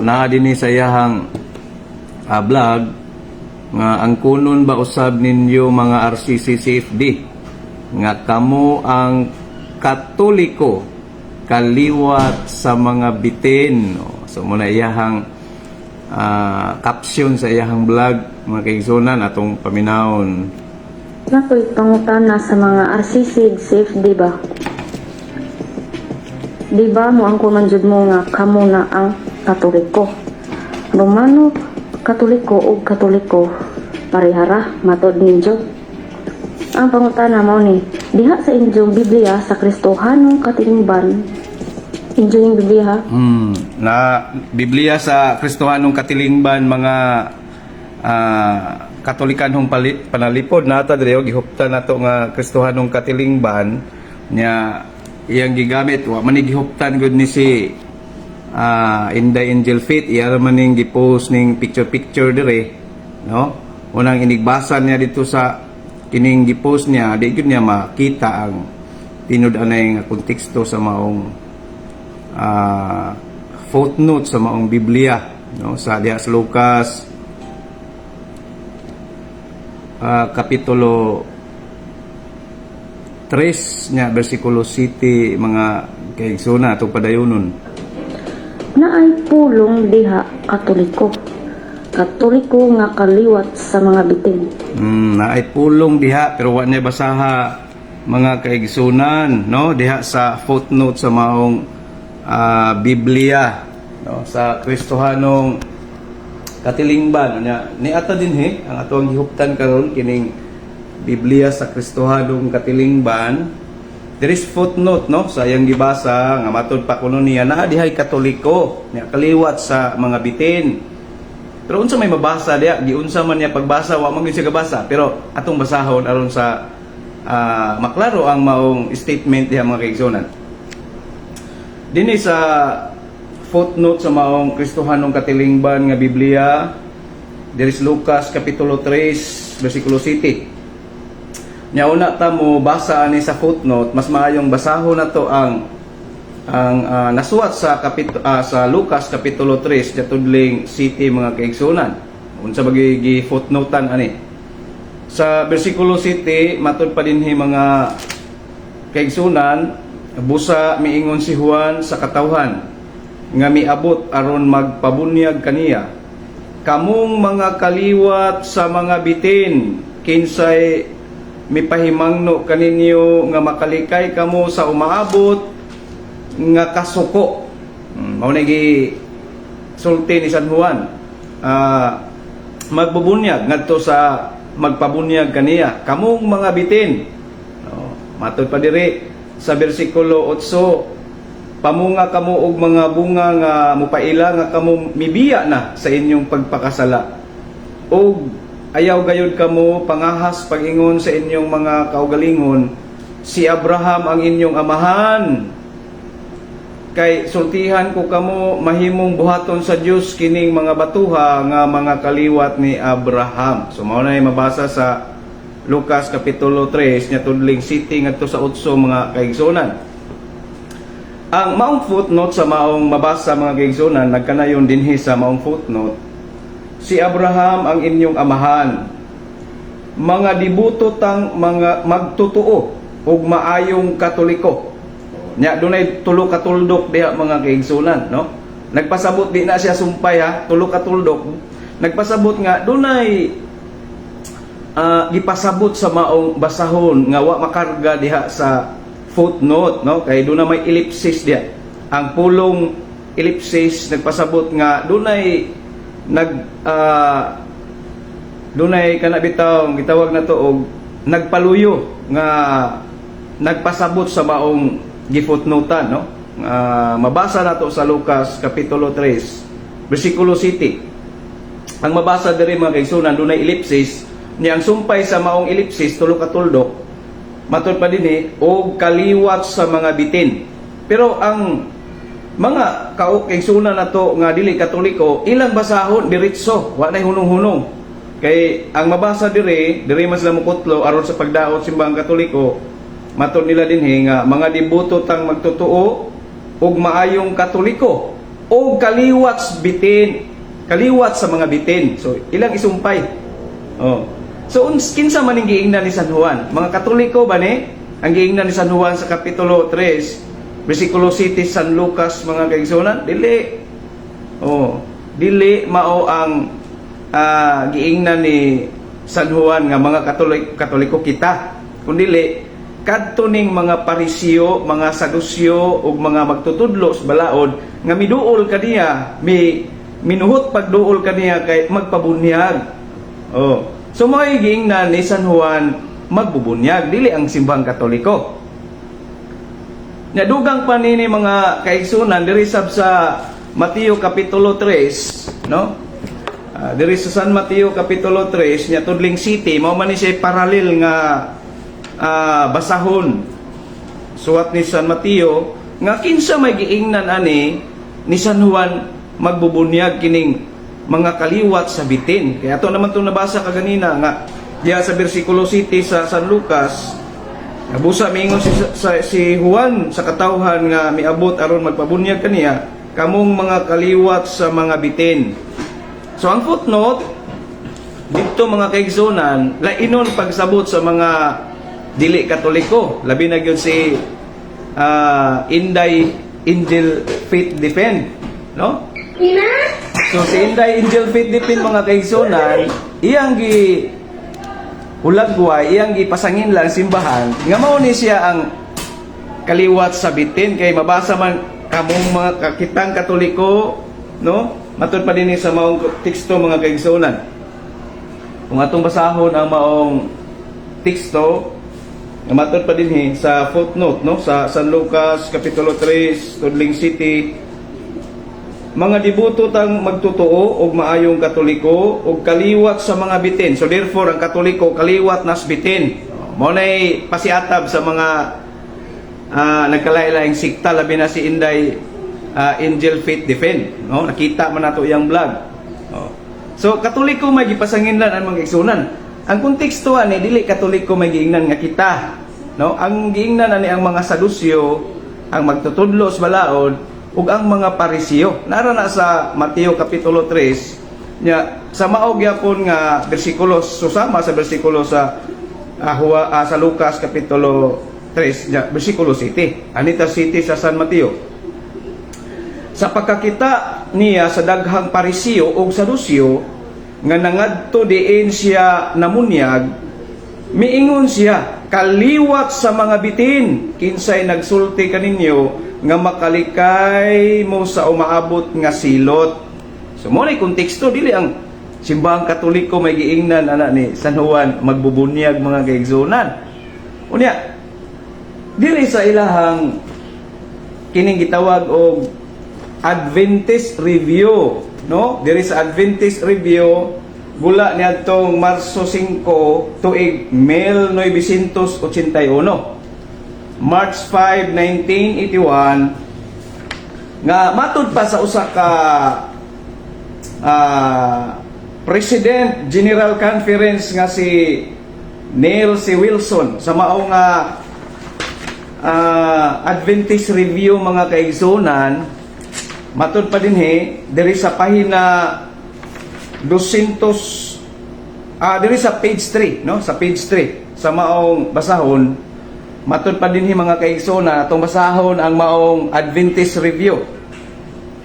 Na dinhi sa iyahang vlog nga ang kunon ba usab ninyo mga RCCCFD nga kamo ang Katoliko kaliwat sa mga bitin. So muna iyahang caption sa iyahang vlog, mga kaigsunan atong paminawon. Nakoy pangutana sa mga RCCCFD ba? Di ba mo ang kumanjud mo nga kamo na ang Katoliko? Romano, Katoliko o Katoliko parehara matod ninyo. Ang pangutana mo ni diha sa inyong Biblia sa Kristohanong katilingban. Injong Biblia ha? Na Biblia sa Kristohanong katilingban mga Katolikanhong panalipod nata diri gihuptan nato nga Kristohanong katilingban nya iyang gigamit wa man gihuptan gud ni si Inday Angel Faith iya man ning gipost ning picture dire, no? Unang inigbasa niya dito sa kining gipost niya, di gud niya makita ang tinud-anay nga konteksto sa maong footnote sa maong Biblia, no? Sa diha sa Lucas kapitulo 3 nya bersikulo 7 mga kaigsoon atong padayonon. Naay pulong diha Katoliko. Katoliko nga kaliwat sa mga bitin. Naay pulong diha pero wa niya basaha mga kaigsunan, no? Diha sa footnote sa maong Biblia, no? Sa Kristohanong katilingban ni ata dinhi ang atong gihuptan karon kining Biblia sa Kristohanong katilingban. There is footnote, no, sa iyang gibasa nga matod pa kuno niya na dihay Katoliko nya kaliwat sa mga bitin. Pero unsa may mabasa diya, giunsa man niya pagbasa wa man gyud siya gabasa, pero atong basahon aron sa maklaro ang maong statement diha mga kaigsunan. Dinhi sa footnote sa maong Kristohanong katilingban nga Biblia, there is Lucas kapitulo 3 bersikulo 7. Nya una ta mo basa ani sa footnote, mas maayong basahon nato ang nasuwat sa sa Lucas kapitulo 3 katudling city mga kaigsunan. Unsa bagi gi footnotean ani? Sa bersikulo 7 matud pa dinhi mga kaigsunan, busa miingon si Juan sa katawhan nga miabot aron magpabunyag kaniya. Kamong mga kaliwat sa mga bitin kinsay mipahimangno kaninyo nga makalikay kamo sa umaabot nga kasuko. Mao na gi sulti ni San Juan. Magbubunyag ngadto sa magpabunyag kaniya kamong mga bitin. Matod pa diri sa bersikulo 8, pamunga kamo og mga bunga nga mupaila nga kamo mibiya na sa inyong pagpakasala. Og ayaw gayud kamo pangahas pagingon sa inyong mga kaugalingon, si Abraham ang inyong amahan. Kay sultihan ko kamo mahimong buhaton sa Dios kining mga batuha nga mga kaliwat ni Abraham. So mao na mabasa sa Lucas kapitulo 3 nya tudling city ngadto sa 8 mga kaigsunan. Ang maong footnote sa maong mabasa mga kaigsunan nagkanayon dinhi sa maong footnote, si Abraham ang inyong amahan. Mga dibuto tang mga magtutuo ug maayong Katoliko. Nya dunay tulo ka tuldok diha mga kaigsunan, no? Nagpasabot di na siya sumpay ha, tulo ka tuldok. Nagpasabot nga dunay gipasabot sa maong basahon nga wa makarga diha sa footnote, no? Kay dunay may ellipsis diha. Ang pulong ellipsis nagpasabot nga dunay dunay kana bitaw gitawag na to og nagpaluyo nga nagpasabot sa maong gifootnotean, no? Mabasa nato sa Lucas kapitulo 3 bersikulo 7. Ang mabasa diri mga kaigsunan dunay ellipsis ni ang sumpay sa maong ellipsis tulo ka tuldok matud pa dinhi og kaliwat sa mga bitin. Pero ang mga kaigsunan nato nga dili Katoliko, ilang basahon diretso, wa nay hunong-hunong. Kay ang mabasa diri mas lamukutlo aron sa pagdaot simbang Katoliko, matud nila dinhi nga mga dibuto tang magtutuo ug maayong Katoliko o kaliwat bitin, kaliwat sa mga bitin. So ilang isumpay. Oh. So kinsa man ning giingnan ni San Juan? Mga Katoliko ba ni? Ang giingnan ni San Juan sa kapitulo 3, bersikulo 7 San Lucas, mga kaigsunan? Dili. Oh, dili mao ang giingnan ni San Juan nga mga Katoliko kita. Kundi kadto ning mga Pariseo, mga Saduseo ug mga magtutudlo sa balaod nga miduol kaniya, minuhot pagduol kaniya kay magpabunyag. Oh. So may giingnan ni San Juan magbubunyag, dili ang simbahang Katoliko. Nadugang pa nini mga kaigsunan diri sa Mateo kapitulo 3, no? Diri sa San Mateo kapitulo 3 nya tudling city mao man ni siya paralel nga basahon. Suwat ni San Mateo nga kinsa may giingnan ani ni San Juan magbubunyag kining mga kaliwat sa bitin. Kaya ato naman itong nabasa kaganina nga diya sa bersikulo 7 sa San Lucas, nabusa miingon si Juan sa katawhan nga miabot aron magpabunyag kaniya kamong mga kaliwat sa mga bitin. So ang footnote dito mga kaigsunan, lainon pagsabot sa mga dili Katoliko, labi na gyud si Inday Angel Faith Defend, no? So si Inday Angel Faith Defend mga kaigsunan, iyang gi hulagway, iyang gipasangin lang simbahan nga mao ni siya ang kaliwat sa bitin. Kay mabasa man kamong mga kakitang Katoliko, no? Matud pa dinhi sa maong teksto mga kaigsunan. Kung atong basahon ang maong teksto, matod pa dinhi sa footnote, no, sa San Lucas kapitulo 3 tudling city, mga dibuto tang magtotoo og maayong Katoliko og kaliwat sa mga bitin. So therefore ang Katoliko kaliwat nas bitin. Mao nay pasiatab sa mga nagkalain-laing sikta, labi na si Inday Angel Faith Defend, no? Nakita man nato iyang vlog. So Katoliko may gipasanginlan ang mga igsunan. Ang konteksto ani dili Katoliko may giingnan nga kita, no? Ang giingnan ani ang mga Saduseo, ang magtutudlo sa balaod ug ang mga Pariseo. Nara na sa Mateo kapitulo 3 nya sa mao gyapon nga bersikulo, susama sa bersikulo sa sa Lucas kapitulo 3 nya bersikulo 7. Anita city sa San Mateo. Sa pagkakita niya sa daghang Pariseo ug Saduseo nga nangadto diin siya namunyag, miingon siya, kaliwat sa mga bitin, kinsay nagsulti kaninyo nga makalikay mo sa umaabot nga silot. So mo ni konteksto, dili ang simbahang Katoliko may giingnan ana ni San Juan magbubunyag mga kaigsunan. Unya dili sa ilahang kining gitawag og Adventist Review, no? Diri sa Adventist Review gula niadtong Marso 5 tuig 1981, March 5, 1981, nga matud pa sa usa ka President General Conference nga si Neil C. Wilson sa mao nga Adventist Review mga kaigsunan. Matud pa dinhi diri sa pahina 200 diri sa page 3, no, sa page 3 sa maong basahon, matud pa dinhi mga kaigsunan atong basahon ang maong Adventist Review.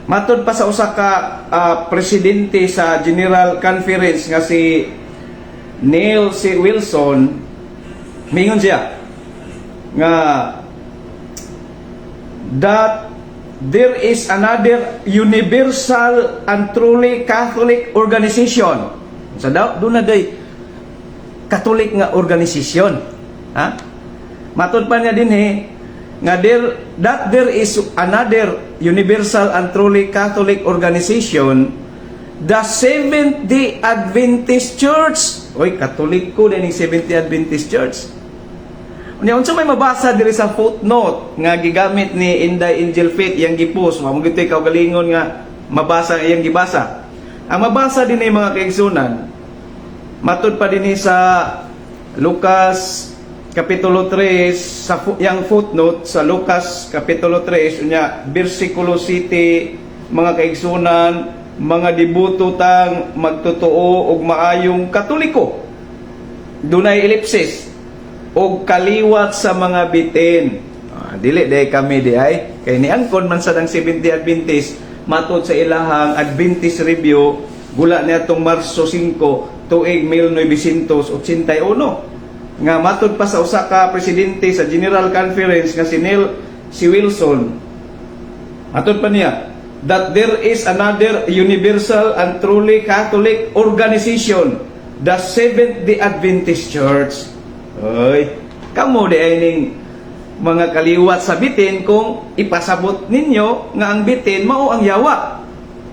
Matud pa sa usa ka presidente sa General Conference nga si Neil C. Wilson, mingon siya nga that there is another universal and truly Catholic organization. So daw do na day Catholic nga organisasyon. Ha? Matud pa niya dinhi nga there is another universal and truly Catholic organization, the Seventh-day Adventist Church. Oy, Katoliko din yung Seventh-day Adventist Church. Unya unsa may mabasa diri sa footnote nga gigamit ni Inday Angel Faith yang gipost, mo gito ikaw galingon nga mabasa iyang gibasa. Ang mabasa din ay mga kaigsunan, matud pa din sa Lucas kapitulo 3 sa yang footnote sa Lucas kapitulo 3 unya bersikulo 7 mga kaigsunan, mga dibuto tang magtotoo og maayong Katoliko. Dunay ellipsis og kaliwat sa mga bitin. Dili day kami di ay kay niangkon man sad ang Seventh-day Adventist matud sa ilahang Adventist Review gula niadtong Marso 5 tuig 1981 nga matud pa sa usa ka presidente sa General Conference nga si Wilson. Matud pa niya that there is another universal and truly Catholic organization, the Seventh-day Adventist Church. Oy, kamo di ay ning mga kaliwat sa bitin kung ipasabot ninyo nga ang bitin mao ang yawa.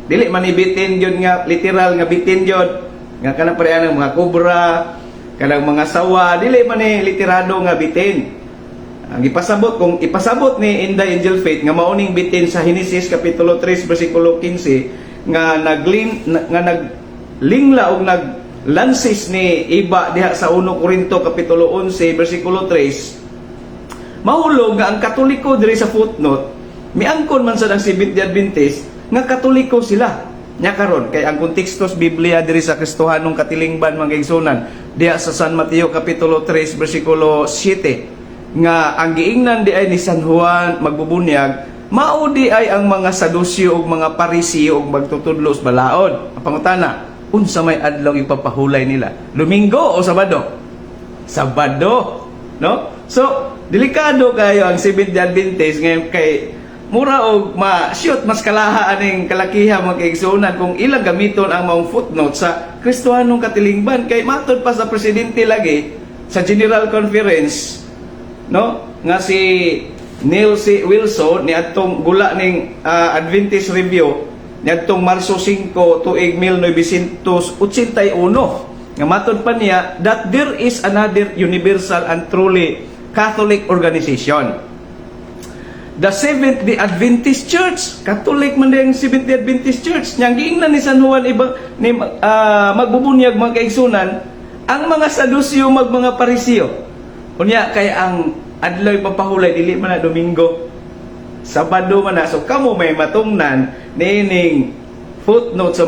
Dili man bitin gyud nga literal nga bitin gyud nga kanang pareha ng mga kobra, kanang mga sawa, dili man literado nga bitin. Ang ipasabot kung ipasabot ni Inday Angel Faith nga mauning bitin sa Genesis kapitulo 3 bersikulo 15 nga naglingla og naglansis ni iba diha sa 1 Korinto kapitulo 11 bersikulo 3 mahulog nga ang Katoliko diri sa footnote miangkon man sad ang Seventh-day Adventist nga Katoliko sila nya karon kay ang konteksto sa Biblia diri sa Kristohanong katilingban mga igsunan diha sa San Mateo kapitulo 3 bersikulo 7 nga ang giingnan di ay ni San Juan magbubunyag mao di ay ang mga Sadusyo ug mga Pariseo ug magtutudlo sa balaod. Ang pangutana, unsa may adlaw ipapahulay nila? Domingo o Sabado? Sabado, no? So, delikado kayo ang Seventh-day Adventist ngayon kay mura og ma-shoot mas kalaha aning kalakiha mga kaigsunan kung ilang gamiton ang maong footnote sa Kristohanong katilingban kay matud pa sa presidente lagi sa General Conference, no, nga si Neil C. Wilson ni atong gula ning Adventist Review ni atong Marso 5 tuig 1981 nga matud pa niya that there is another universal and truly Catholic organization, the Seventh-day Adventist Church. Catholic man din ang Seventh-day Adventist Church. Yang giingnan ni San Juan iba ni magbubunyag mga kaigsunan ang mga Sadusyo mag mga Pariseo. Unya kay ang adlaw papahulay dili man na Domingo, Sabado man na. So kamo may matungnan nining footnote sa